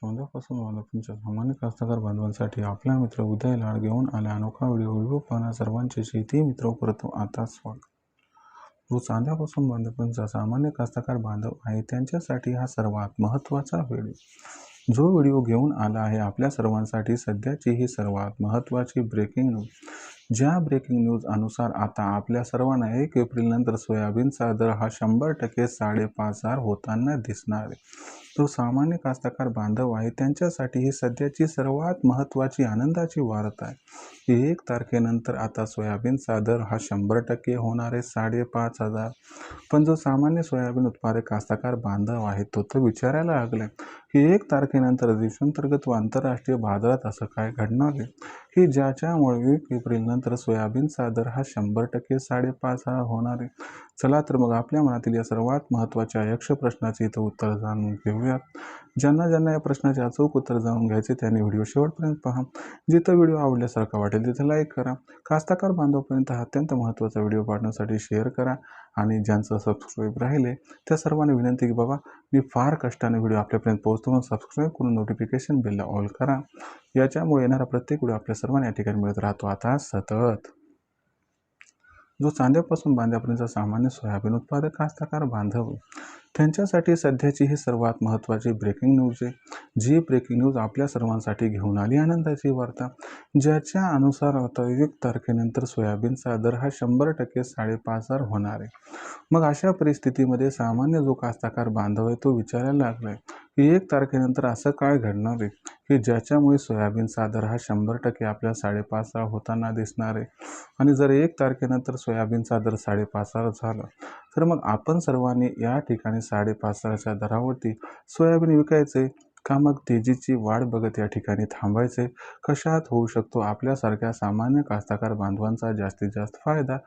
सौंदापासून वालापूरच्या सामान्य कास्तकार बांधवांसाठी आपला मित्र उदय लाड घेऊन आला अनोखा व्हिडिओ पाहणा सर्वांचे शेती मित्र करतो आता स्वागत। जो चांद्यापासून बांधवांचा सामान्य कास्तकार बांधव आहे त्यांच्यासाठी हा सर्वात महत्त्वाचा व्हिडिओ। जो व्हिडिओ घेऊन आला आहे आपल्या सर्वांसाठी सध्याची ही सर्वात महत्त्वाची ब्रेकिंग न्यूज। ज्या ब्रेकिंग न्यूज अनुसार आता आपल्या सर्वांना 1 एप्रिल नंतर सोयाबीनचा दर हा 100% 5,500 होताना दिसणार आहे। जो सामान्य कास्तकार बांधव आहे त्यांच्यासाठी ही सध्याची सर्वात महत्त्वाची आनंदाची वार्ता आहे की 1 तारखेनंतर आता सोयाबीनचा दर हा 100% होणार आहे 5,500। पण जो सामान्य सोयाबीन उत्पादक कास्तकार बांधव आहे तो तर विचारायला लागलाय की 1 तारखेनंतर देशांतर्गत व आंतरराष्ट्रीय बाजारात असं काय घडणार आहे की ज्याच्यामुळे 1 एप्रिल नंतर सोयाबीनचा दर हा 100% 5,500 होणार आहे। चला तर मग आपल्या मनातील या सर्वात महत्त्वाच्या यक्ष प्रश्नाचे इथं उत्तर जाणून घेऊयात। ज्यांना या प्रश्नाचे अचूक उत्तर जाणून घ्यायचे त्यांनी व्हिडिओ शेवटपर्यंत पहा। जिथं व्हिडिओ आवडल्यासारखा वाटेल तिथं लाईक करा। कास्तकार बांधवांपर्यंत हा अत्यंत महत्त्वाचा व्हिडिओ पाठवण्यासाठी शेअर करा आणि ज्यांचं सबस्क्राईब राहिले त्या सर्वांना विनंती की बाबा मी फार कष्टाने व्हिडिओ आपल्यापर्यंत पोहोचतो म्हणून सबस्क्राईब करून नोटिफिकेशन बेलला ऑल करा। याच्यामुळे येणारा प्रत्येक व्हिडिओ आपल्या सर्वांना या ठिकाणी मिळत राहतो आता सतत। जो चांद्यापासून बांध्यापर्यंतचा सामान्य सोयाबीन उत्पादक कास्तकार बांधव त्यांच्यासाठी सध्याची ही सर्वात महत्त्वाची ब्रेकिंग न्यूज आहे। जी ब्रेकिंग न्यूज आपल्या सर्वांसाठी घेऊन आली आनंदाची वार्ता, ज्याच्या अनुसार आता 1 तारखेनंतर सोयाबीनचा दर हा 100% 5,500 होणार आहे। मग अशा परिस्थितीमध्ये सामान्य जो कास्तकार बांधव आहे तो विचारायला लागलाय की 1 तारखेनंतर असं काय घडणार आहे की ज्याच्यामुळे सोयाबीनचा दर हा 100% आपल्या 5,500 होताना दिसणार आहे। आणि जर 1 तारखेनंतर सोयाबीनचा दर 5,500 झाला तर मग आपण सर्वांनी या ठिकाणी 5,500च्या दरावरती सोयाबीन विकायचे का मग तेजीची वाढ बघत या ठिकाणी थांबायचे? कशात होऊ शकतो आपल्यासारख्या सामान्य कास्तकार बांधवांचा जास्तीत जास्त फायदा?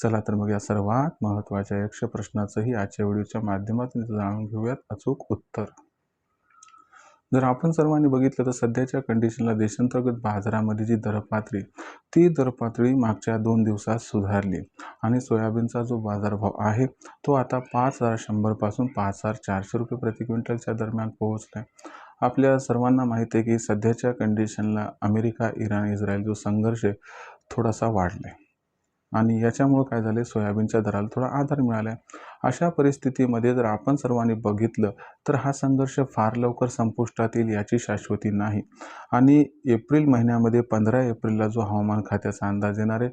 चला तर मग या सर्वात महत्त्वाच्या यक्ष प्रश्नाचंही आजच्या व्हिडिओच्या माध्यमातून जाणून घेऊयात अचूक उत्तर। जर आपण सर्वांनी बघितलं तर सध्याच्या कंडिशनला देशांतर्गत बाजारामध्ये जी दरपातळी ती दरपातळी मागच्या 2 दिवसात सुधारली आणि सोयाबीनचा जो बाजारभाव आहे तो आता 5,100 पासून 5,400 रुपये प्रति क्विंटलच्या दरम्यान पोहोचला आहे। आपल्या सर्वांना माहिती आहे की सध्याच्या कंडिशनला अमेरिका, इराण, इस्रायल जो संघर्ष आहे थोडासा वाढला आहे आणि याच्यामुळे काय झाले सोयाबीनच्या दराला थोडा आधार मिळाला आहे। अशा परिस्थितीमध्ये जर आपण सर्वांनी बघितलं तर हा संघर्ष फार लवकर संपुष्टात येईल याची शाश्वती नाही आणि एप्रिल महिन्यामध्ये 15 एप्रिलला जो हवामान खात्याचा अंदाज येणार आहे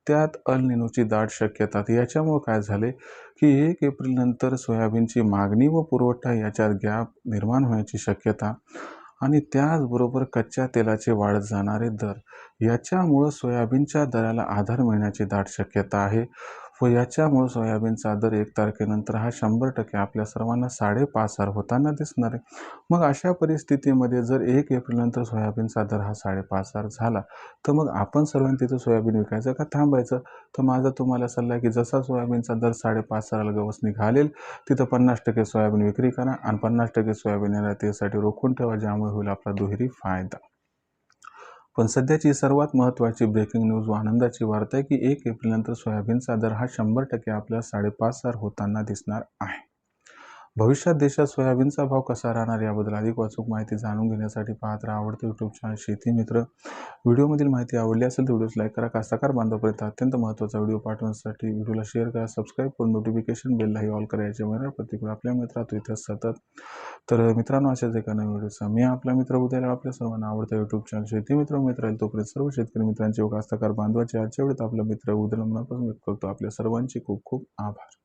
त्यात अल निनोची दाट शक्यता। याच्यामुळे काय झाले की 1 एप्रिल नंतर सोयाबीनची मागणी व पुरवठा याच्यात गॅप निर्माण होण्याची शक्यता आणि त्याचबरोबर कच्च्या तेलाचे वाढत जाणारे दर याच्यामुळं सोयाबीनच्या दराला आधार मिळण्याची दाट शक्यता आहे व याच्यामुळे सोयाबीनचा दर 1 तारखेनंतर हा 100% आपल्या सर्वांना 5,500 होताना दिसणार आहे। मग अशा परिस्थितीमध्ये जर 1 एप्रिल नंतर सोयाबीनचा दर हा 5,500 झाला तर मग आपण सर्वांनी तिथं सोयाबीन विकायचं का थांबायचं? तर माझा तुम्हाला सल्ला आहे की जसा सोयाबीनचा दर 5,500ला गवसणी घालेल तिथं 50% सोयाबीन विक्री करा आणि 50% सोयाबीन निर्यातीसाठी रोखून ठेवा, ज्यामुळे होईल आपला दुहेरी फायदा। पण सध्याची सर्वात महत्त्वाची ब्रेकिंग न्यूज व आनंदाची वार्ता आहे की 1 एप्रिल नंतर सोयाबीनचा दर हा 100% आपल्या 5,500 होताना दिसणार आहे। भविष्यात देशात सोयाबीनचा भाव कसा राहणार याबद्दल अधिक अचूक माहिती जाणून घेण्यासाठी पाहत राहा आवडते यूट्यूब चॅनल शेती मित्र। व्हिडिओमधील माहिती आवडली असेल तर व्हिडिओस लाईक करा। कास्तकार बांधवांपर्यंत अत्यंत महत्त्वाचा व्हिडिओ पाठवण्यासाठी व्हिडिओला शेअर करा, सबस्क्राईब करून नोटिफिकेशन बेललाही ऑल करा। याच्यामुळे प्रतिक्रिया आपल्या मित्रात इथं सतत। तर मित्रांनो अशाच एका नवीन व्हिडिओचा मी आपला मित्र उद्याला आपल्या सर्वांना आवडता यूट्यूब चॅनल शेती मित्र राहील तोपर्यंत सर्व शेतकरी मित्रांचे व कास्तकार बांधवांचे आजच्या वेळेत आपला मित्र उद्याला मनापासून व्यक्त करतो। आपल्या सर्वांचे खूप खूप आभार।